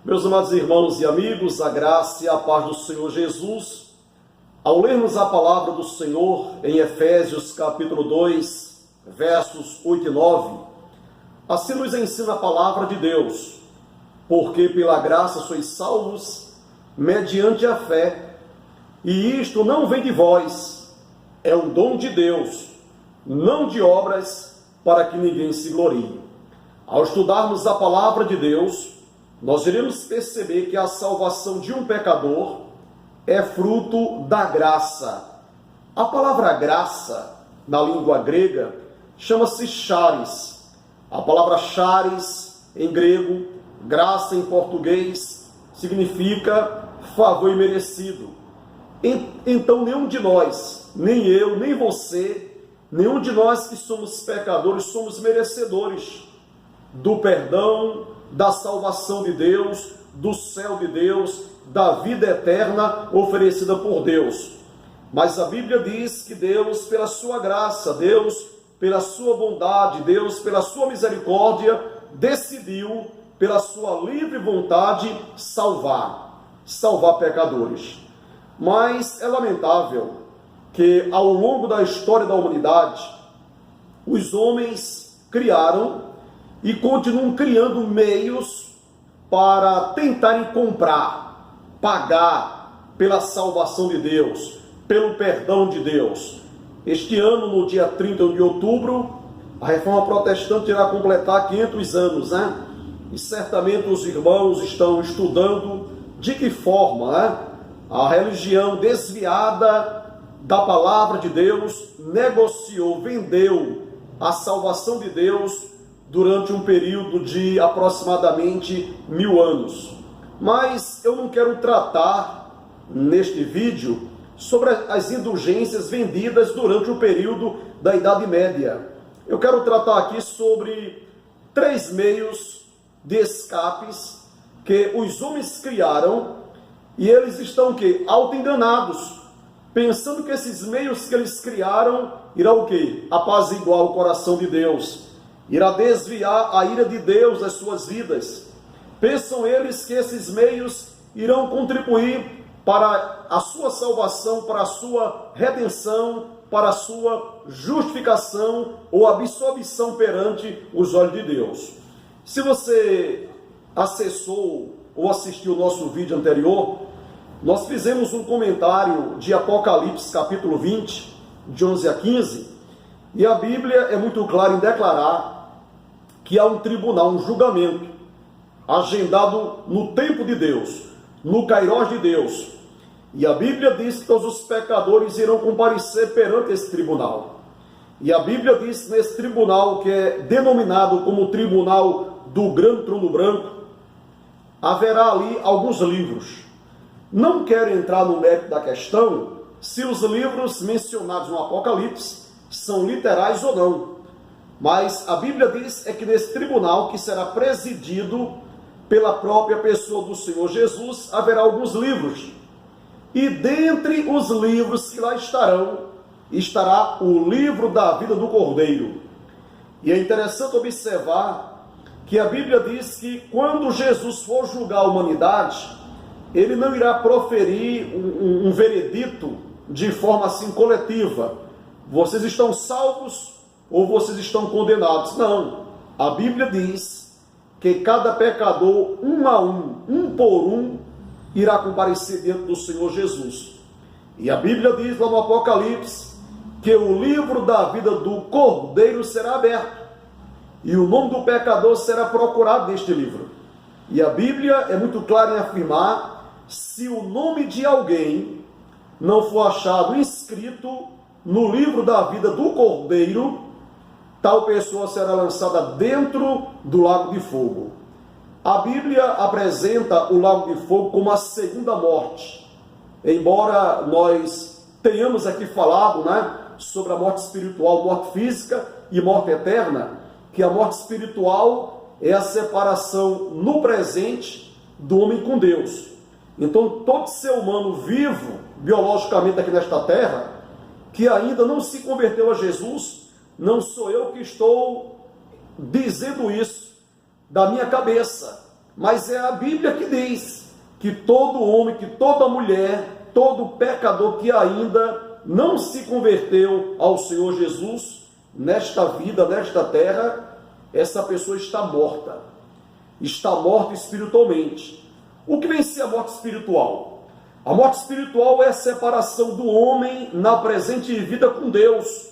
Meus amados irmãos e amigos, a graça e a paz do Senhor Jesus, ao lermos a palavra do Senhor em Efésios capítulo 2, versos 8 e 9, assim nos ensina a palavra de Deus, porque pela graça sois salvos, mediante a fé, e isto não vem de vós, é um dom de Deus, não de obras, para que ninguém se glorie. Ao estudarmos a palavra de Deus, nós iremos perceber que a salvação de um pecador é fruto da graça. A palavra graça, na língua grega, chama-se charis. A palavra charis, em grego, graça em português, significa favor imerecido. Então, nenhum de nós, nem eu, nem você, nenhum de nós que somos pecadores, somos merecedores do perdão, da salvação de Deus, do céu de Deus, da vida eterna oferecida por Deus. Mas a Bíblia diz que Deus, pela sua graça, Deus, pela sua bondade, Deus, pela sua misericórdia, decidiu, pela sua livre vontade, salvar pecadores. Mas é lamentável que ao longo da história da humanidade, os homens criaram e continuam criando meios para tentarem comprar, pagar pela salvação de Deus, pelo perdão de Deus. Este ano, no dia 30 de outubro, a Reforma Protestante irá completar 500 anos, né? E certamente os irmãos estão estudando de que forma, né, a religião desviada da palavra de Deus negociou, vendeu a salvação de Deus durante um período de aproximadamente 1000 anos. Mas eu não quero tratar neste vídeo sobre as indulgências vendidas durante o período da Idade Média. Eu quero tratar aqui sobre 3 meios de escapes que os homens criaram e eles estão auto-enganados, pensando que esses meios que eles criaram irão apaziguar o coração de Deus, irá desviar a ira de Deus das suas vidas. Pensam eles que esses meios irão contribuir para a sua salvação, para a sua redenção, para a sua justificação ou absolvição perante os olhos de Deus. Se você acessou ou assistiu o nosso vídeo anterior, nós fizemos um comentário de Apocalipse capítulo 20, de 11 a 15, e a Bíblia é muito clara em declarar que há um tribunal, um julgamento, agendado no tempo de Deus, no Kairos de Deus. E a Bíblia diz que todos os pecadores irão comparecer perante esse tribunal. E a Bíblia diz nesse tribunal, que é denominado como Tribunal do Grande Trono Branco, haverá ali alguns livros. Não quero entrar no mérito da questão se os livros mencionados no Apocalipse são literais ou não. Mas a Bíblia diz que nesse tribunal, que será presidido pela própria pessoa do Senhor Jesus, haverá alguns livros. E dentre os livros que lá estará o livro da vida do Cordeiro. E é interessante observar que a Bíblia diz que quando Jesus for julgar a humanidade, ele não irá proferir um veredito de forma assim coletiva. Vocês estão salvos ou vocês estão condenados? Não. A Bíblia diz que cada pecador, um a um por um, irá comparecer diante do Senhor Jesus. E a Bíblia diz lá no Apocalipse que o livro da vida do Cordeiro será aberto e o nome do pecador será procurado neste livro. E a Bíblia é muito clara em afirmar: se o nome de alguém não for achado inscrito no livro da vida do Cordeiro, tal pessoa será lançada dentro do lago de fogo. A Bíblia apresenta o lago de fogo como a segunda morte. Embora nós tenhamos aqui falado, sobre a morte espiritual, morte física e morte eterna, que a morte espiritual é a separação no presente do homem com Deus. Então, todo ser humano vivo, biologicamente aqui nesta terra, que ainda não se converteu a Jesus, não sou eu que estou dizendo isso da minha cabeça, mas é a Bíblia que diz que todo homem, que toda mulher, todo pecador que ainda não se converteu ao Senhor Jesus, nesta vida, nesta terra, essa pessoa está morta espiritualmente. O que vem ser a morte espiritual? A morte espiritual é a separação do homem na presente vida com Deus.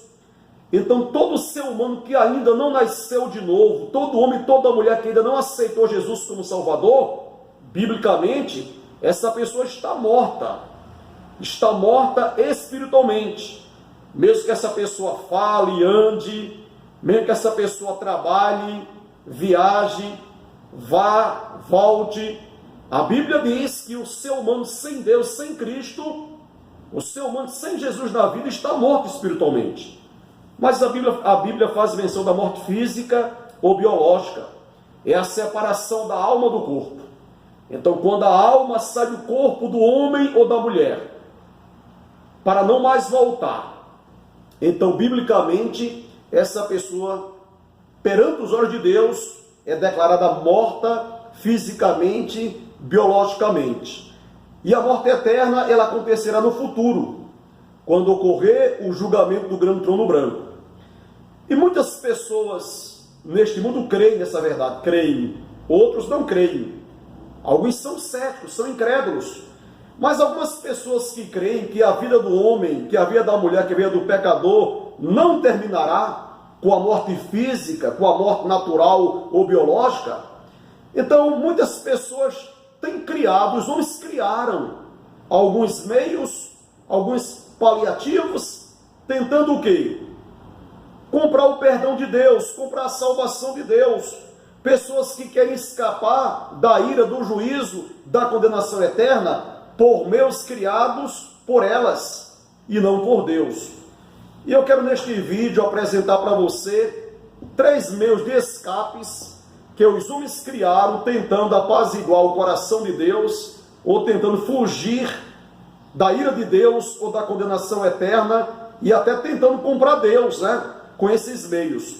Então, todo ser humano que ainda não nasceu de novo, todo homem, toda mulher que ainda não aceitou Jesus como Salvador, biblicamente, essa pessoa está morta espiritualmente. Mesmo que essa pessoa fale, ande, mesmo que essa pessoa trabalhe, viaje, vá, volte, a Bíblia diz que o ser humano sem Deus, sem Cristo, o ser humano sem Jesus na vida está morto espiritualmente. Mas a Bíblia faz menção da morte física ou biológica. É a separação da alma do corpo. Então, quando a alma sai do corpo do homem ou da mulher, para não mais voltar, então, biblicamente, essa pessoa, perante os olhos de Deus, é declarada morta fisicamente, biologicamente. E a morte eterna, ela acontecerá no futuro, quando ocorrer o julgamento do grande trono branco. E muitas pessoas neste mundo creem nessa verdade, creem, outros não creem. Alguns são céticos, são incrédulos. Mas algumas pessoas que creem que a vida do homem, que a vida da mulher, que a vida do pecador não terminará com a morte física, com a morte natural ou biológica. Então, muitas pessoas têm criado, os homens criaram alguns meios, alguns paliativos, tentando o quê? Comprar o perdão de Deus, comprar a salvação de Deus. Pessoas que querem escapar da ira, do juízo, da condenação eterna, por meios criados por elas e não por Deus. E eu quero neste vídeo apresentar para você 3 meios de escapes que os homens criaram tentando apaziguar o coração de Deus ou tentando fugir da ira de Deus ou da condenação eterna e até tentando comprar Deus, com esses meios.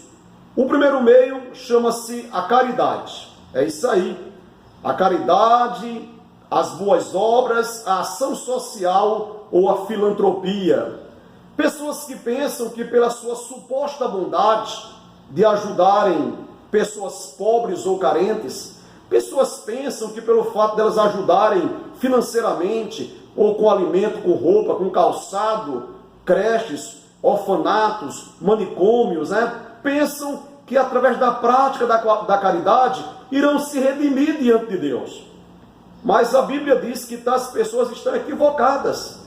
O primeiro meio chama-se a caridade. É isso aí. A caridade, as boas obras, a ação social ou a filantropia. Pessoas que pensam que pela sua suposta bondade de ajudarem pessoas pobres ou carentes, pessoas pensam que pelo fato delas ajudarem financeiramente, ou com alimento, com roupa, com calçado, creches, orfanatos, manicômios, pensam que através da prática da caridade irão se redimir diante de Deus. Mas a Bíblia diz que tais pessoas estão equivocadas,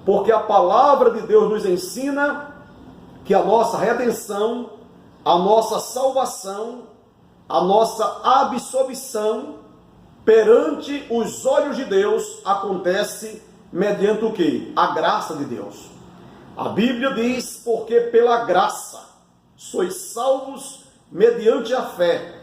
porque a palavra de Deus nos ensina que a nossa redenção, a nossa salvação, a nossa absolvição perante os olhos de Deus acontece mediante o quê? A graça de Deus. A Bíblia diz, porque pela graça sois salvos mediante a fé.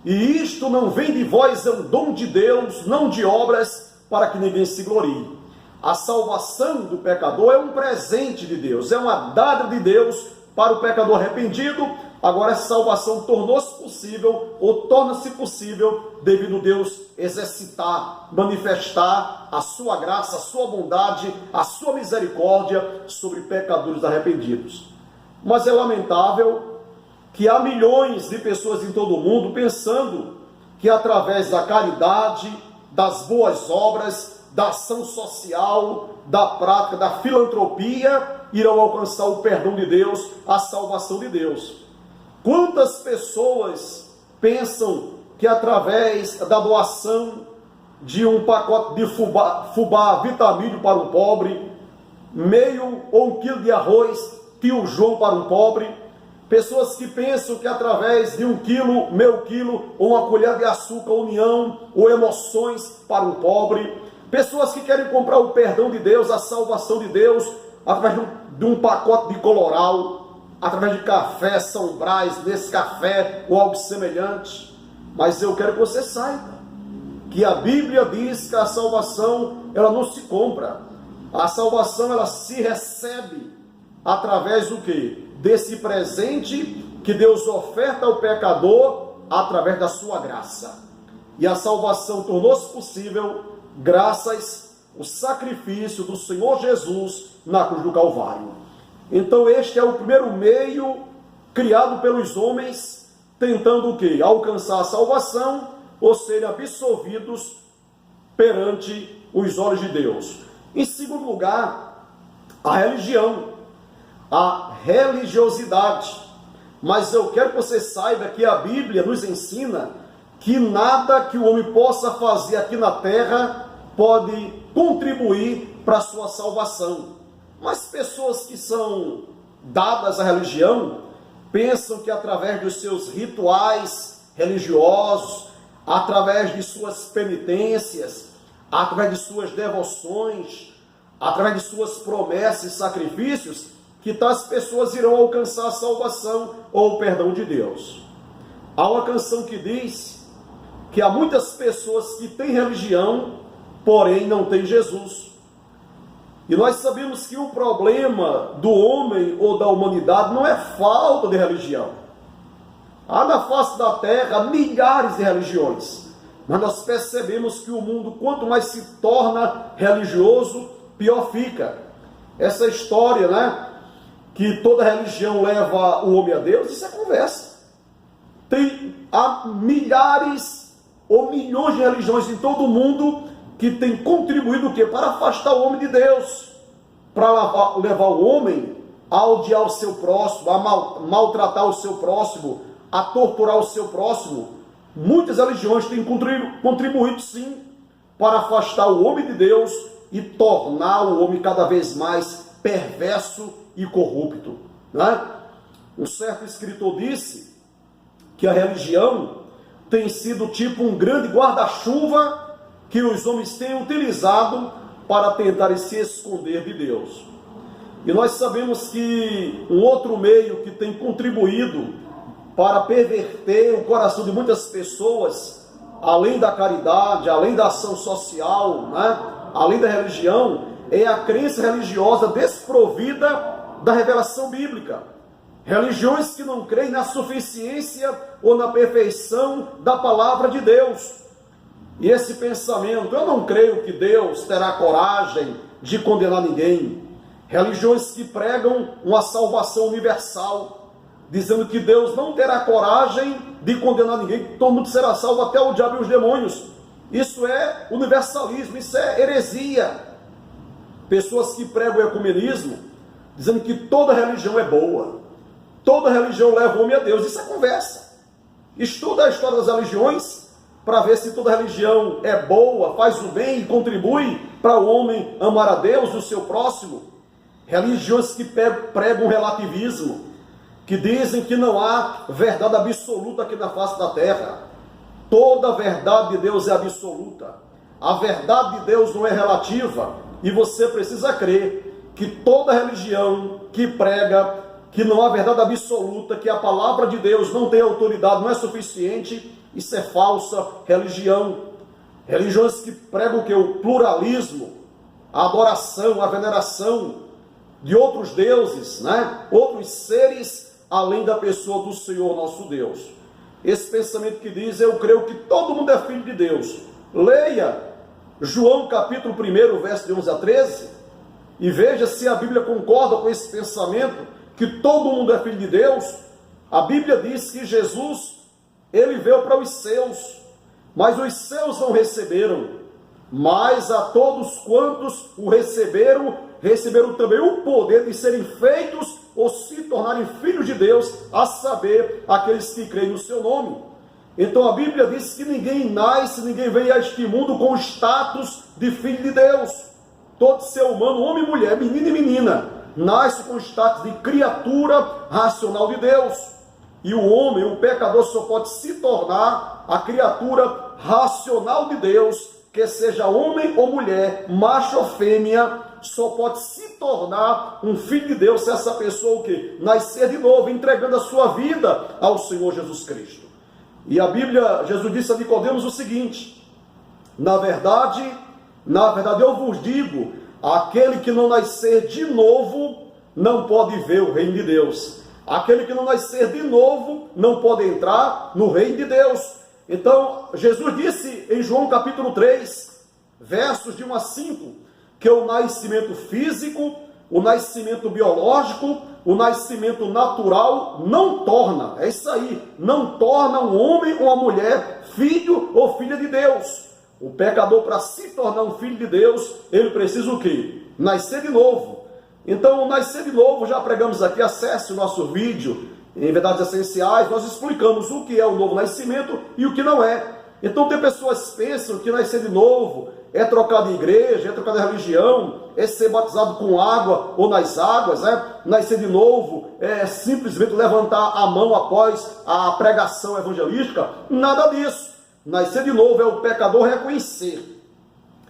E isto não vem de vós, é um dom de Deus, não de obras, para que ninguém se glorie. A salvação do pecador é um presente de Deus, é uma dádiva de Deus para o pecador arrependido. Agora essa salvação tornou-se possível, ou torna-se possível, devido a Deus exercitar, manifestar a sua graça, a sua bondade, a sua misericórdia sobre pecadores arrependidos. Mas é lamentável que há milhões de pessoas em todo o mundo pensando que através da caridade, das boas obras, da ação social, da prática, da filantropia, irão alcançar o perdão de Deus, a salvação de Deus. Quantas pessoas pensam que através da doação de um pacote de fubá vitamínico para um pobre, meio ou 1 quilo de arroz, tio João para um pobre, pessoas que pensam que através de 1 quilo, meio quilo, ou uma colher de açúcar, união, ou emoções para um pobre, pessoas que querem comprar o perdão de Deus, a salvação de Deus, através de um pacote de Coloral, através de café, São Brás, Nescafé ou algo semelhante. Mas eu quero que você saiba que a Bíblia diz que a salvação, ela não se compra. A salvação, ela se recebe através do quê? Desse presente que Deus oferta ao pecador através da sua graça. e a salvação tornou-se possível graças ao sacrifício do Senhor Jesus na cruz do Calvário. Então este é o primeiro meio criado pelos homens, tentando o quê? Alcançar a salvação, ou serem absolvidos perante os olhos de Deus. Em segundo lugar, a religião, a religiosidade. Mas eu quero que você saiba que a Bíblia nos ensina que nada que o homem possa fazer aqui na terra pode contribuir para a sua salvação. Mas pessoas que são dadas à religião pensam que através dos seus rituais religiosos, através de suas penitências, através de suas devoções, através de suas promessas e sacrifícios, que tais pessoas irão alcançar a salvação ou o perdão de Deus. Há uma canção que diz que há muitas pessoas que têm religião, porém não têm Jesus. E nós sabemos que o problema do homem ou da humanidade não é falta de religião. Há na face da terra milhares de religiões, mas nós percebemos que o mundo, quanto mais se torna religioso, pior fica. Essa história, né, que toda religião leva o homem a Deus, isso é conversa. Há milhares ou milhões de religiões em todo o mundo que têm contribuído o quê? Para afastar o homem de Deus, para levar o homem a odiar o seu próximo, a maltratar o seu próximo, a torturar o seu próximo. Muitas religiões têm contribuído sim para afastar o homem de Deus e tornar o homem cada vez mais perverso e corrupto, né? Um certo escritor disse que a religião tem sido tipo um grande guarda-chuva que os homens têm utilizado para tentar se esconder de Deus. E nós sabemos que um outro meio que tem contribuído para perverter o coração de muitas pessoas, além da caridade, além da ação social, né, além da religião, é a crença religiosa desprovida da revelação bíblica. Religiões que não creem na suficiência ou na perfeição da palavra de Deus. E esse pensamento, eu não creio que Deus terá coragem de condenar ninguém. Religiões que pregam uma salvação universal, dizendo que Deus não terá coragem de condenar ninguém, que todo mundo será salvo, até o diabo e os demônios. Isso é universalismo, isso é heresia. Pessoas que pregam o ecumenismo, dizendo que toda religião é boa, toda religião leva o homem a Deus. Isso é conversa. Estuda a história das religiões para ver se toda religião é boa, faz o bem e contribui para o homem amar a Deus e o seu próximo. Religiões que pregam relativismo, que dizem que não há verdade absoluta aqui na face da terra. Toda a verdade de Deus é absoluta. A verdade de Deus não é relativa. E você precisa crer que toda religião que prega que não há verdade absoluta, que a palavra de Deus não tem autoridade, não é suficiente, isso é falsa religião. Religiões que pregam o que? O pluralismo, a adoração, a veneração de outros deuses, né? Outros seres além da pessoa do Senhor nosso Deus. Esse pensamento que diz, eu creio que todo mundo é filho de Deus. Leia João capítulo 1, verso de 11 a 13, e veja se a Bíblia concorda com esse pensamento, que todo mundo é filho de Deus. A Bíblia diz que Jesus, ele veio para os seus, mas os seus não receberam. Mas a todos quantos o receberam, receberam também o poder de serem feitos ou se tornarem filhos de Deus, a saber, aqueles que creem no seu nome. Então a Bíblia diz que ninguém nasce, ninguém vem a este mundo com o status de filho de Deus. Todo ser humano, homem e mulher, menino e menina, nasce com o status de criatura racional de Deus. E o homem, o pecador, só pode se tornar a criatura racional de Deus, que seja homem ou mulher, macho ou fêmea, só pode se tornar um filho de Deus se essa pessoa o quê? Nascer de novo, entregando a sua vida ao Senhor Jesus Cristo. E a Bíblia, Jesus disse a Nicodemos o seguinte: na verdade eu vos digo, aquele que não nascer de novo não pode ver o reino de Deus. Aquele que não nascer de novo não pode entrar no reino de Deus. Então, Jesus disse em João capítulo 3, versos de 1 a 5, que o nascimento físico, o nascimento biológico, o nascimento natural não torna, é isso aí, não torna um homem ou uma mulher filho ou filha de Deus. O pecador, para se tornar um filho de Deus, ele precisa o quê? Nascer de novo. Então, nascer de novo, já pregamos aqui, acesse o nosso vídeo, em Verdades Essenciais, nós explicamos o que é o novo nascimento e o que não é. Então, tem pessoas que pensam que nascer de novo é trocar de igreja, é trocar de religião, é ser batizado com água ou nas águas, nascer de novo é simplesmente levantar a mão após a pregação evangelística. Nada disso. Nascer de novo é o pecador reconhecer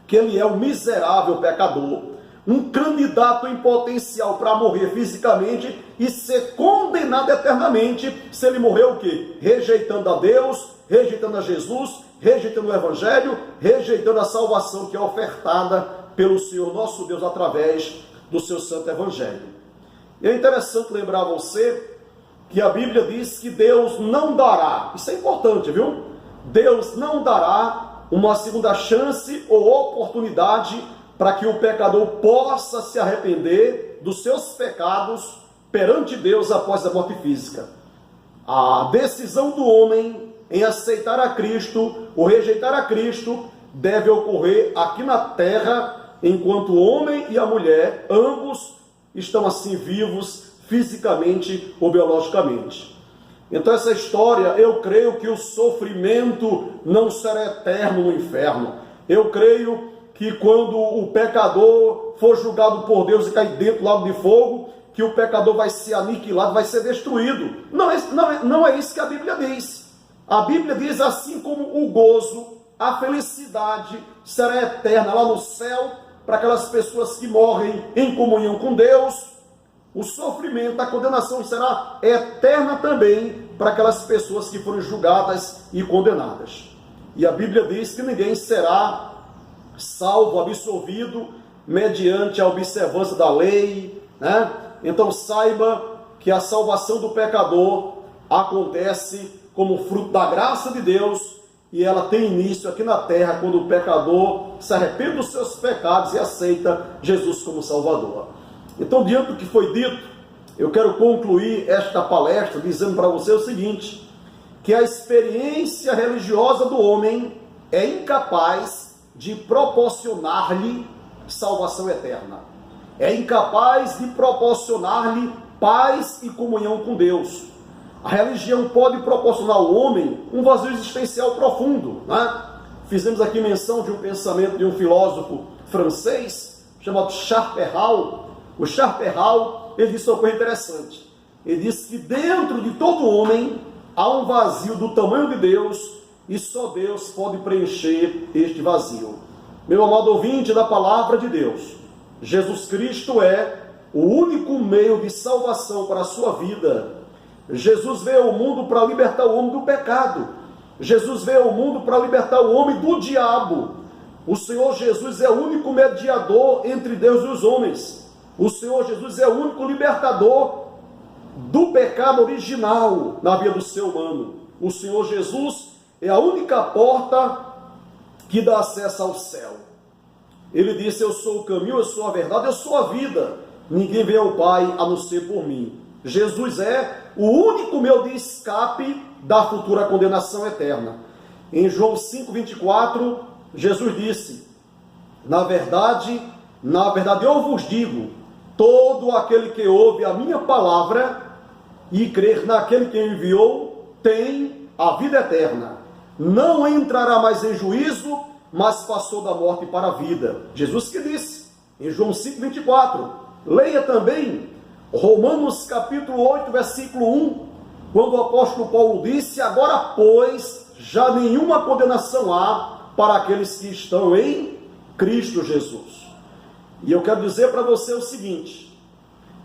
que ele é um miserável pecador, um candidato em potencial para morrer fisicamente e ser condenado eternamente se ele morrer o quê? Rejeitando a Deus, rejeitando a Jesus, rejeitando o Evangelho, rejeitando a salvação que é ofertada pelo Senhor nosso Deus através do seu santo Evangelho. E é interessante lembrar a você que a Bíblia diz que Deus não dará, isso é importante, viu? Deus não dará uma segunda chance ou oportunidade para que o pecador possa se arrepender dos seus pecados perante Deus após a morte física. A decisão do homem em aceitar a Cristo ou rejeitar a Cristo deve ocorrer aqui na terra, enquanto o homem e a mulher, ambos, estão assim vivos fisicamente ou biologicamente. Então essa história, eu creio que o sofrimento não será eterno no inferno. Eu creio que quando o pecador for julgado por Deus e cair dentro do lago de fogo, que o pecador vai ser aniquilado, vai ser destruído. Não é isso que a Bíblia diz. A Bíblia diz assim como o gozo, a felicidade será eterna lá no céu, para aquelas pessoas que morrem em comunhão com Deus. O sofrimento, a condenação será eterna também para aquelas pessoas que foram julgadas e condenadas. E a Bíblia diz que ninguém será salvo, absolvido, mediante a observância da lei, né? Então saiba que a salvação do pecador acontece como fruto da graça de Deus, e ela tem início aqui na terra, quando o pecador se arrepende dos seus pecados e aceita Jesus como Salvador. Então, diante do que foi dito, eu quero concluir esta palestra dizendo para você o seguinte, que a experiência religiosa do homem é incapaz de proporcionar-lhe salvação eterna. É incapaz de proporcionar-lhe paz e comunhão com Deus. A religião pode proporcionar ao homem um vazio existencial profundo, né? Fizemos aqui menção de um pensamento de um filósofo francês, chamado Schopenhauer. O Schopenhauer, ele disse uma coisa interessante. Ele disse que dentro de todo homem há um vazio do tamanho de Deus, e só Deus pode preencher este vazio. Meu amado ouvinte da palavra de Deus, Jesus Cristo é o único meio de salvação para a sua vida. Jesus veio ao mundo para libertar o homem do pecado. Jesus veio ao mundo para libertar o homem do diabo. O Senhor Jesus é o único mediador entre Deus e os homens. O Senhor Jesus é o único libertador do pecado original na vida do ser humano. O Senhor Jesus é a única porta que dá acesso ao céu. Ele disse: eu sou o caminho, eu sou a verdade, eu sou a vida. Ninguém vem ao Pai a não ser por mim. Jesus é o único meio de escape da futura condenação eterna. Em João 5,24, Jesus disse: na verdade eu vos digo, todo aquele que ouve a minha palavra e crer naquele que me enviou, tem a vida eterna. Não entrará mais em juízo, mas passou da morte para a vida. Jesus que disse, em João 5,24. Leia também Romanos capítulo 8, versículo 1, quando o apóstolo Paulo disse: agora, pois, já nenhuma condenação há para aqueles que estão em Cristo Jesus. E eu quero dizer para você o seguinte,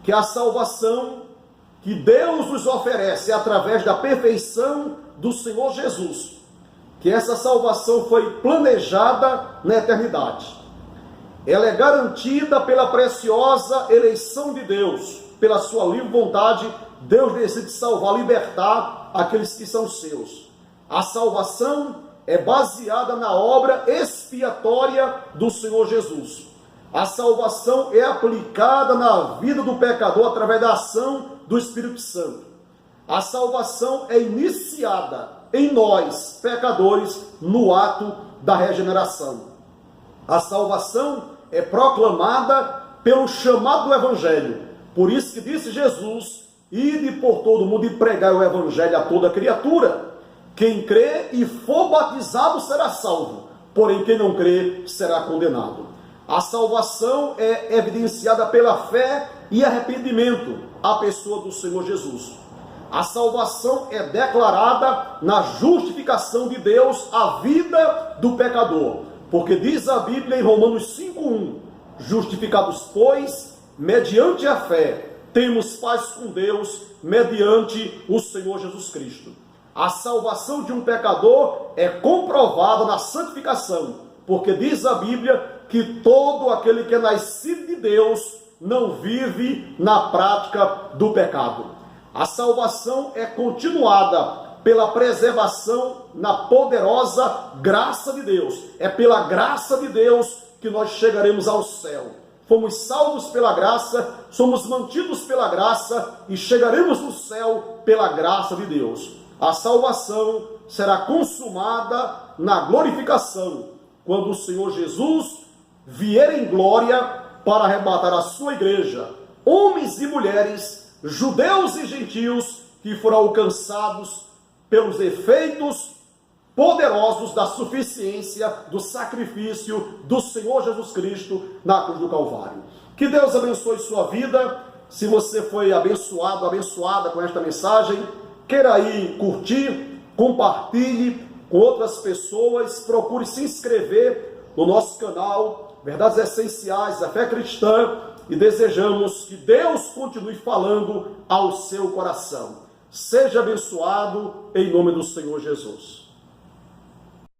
que a salvação que Deus nos oferece é através da perfeição do Senhor Jesus, que essa salvação foi planejada na eternidade. Ela é garantida pela preciosa eleição de Deus, pela sua livre vontade. Deus decide salvar, libertar aqueles que são seus. A salvação é baseada na obra expiatória do Senhor Jesus. A salvação é aplicada na vida do pecador através da ação do Espírito Santo. A salvação é iniciada em nós, pecadores, no ato da regeneração. A salvação é proclamada pelo chamado do Evangelho. Por isso que disse Jesus: ide por todo mundo e pregai o Evangelho a toda criatura. Quem crê e for batizado será salvo, porém quem não crê será condenado. A salvação é evidenciada pela fé e arrependimento à pessoa do Senhor Jesus. A salvação é declarada na justificação de Deus à vida do pecador, porque diz a Bíblia em Romanos 5:1: justificados, pois, mediante a fé, temos paz com Deus, mediante o Senhor Jesus Cristo. A salvação de um pecador é comprovada na santificação, porque diz a Bíblia que todo aquele que é nascido de Deus não vive na prática do pecado. A salvação é continuada pela preservação na poderosa graça de Deus. É pela graça de Deus que nós chegaremos ao céu. Fomos salvos pela graça, somos mantidos pela graça e chegaremos no céu pela graça de Deus. A salvação será consumada na glorificação, quando o Senhor Jesus vier em glória para arrebatar a sua igreja, homens e mulheres, judeus e gentios, que foram alcançados pelos efeitos poderosos da suficiência do sacrifício do Senhor Jesus Cristo na cruz do Calvário. Que Deus abençoe sua vida. Se você foi abençoado, abençoada com esta mensagem, queira aí curtir, compartilhe com outras pessoas, procure se inscrever no nosso canal Verdades Essenciais da Fé Cristã, e desejamos que Deus continue falando ao seu coração. Seja abençoado em nome do Senhor Jesus.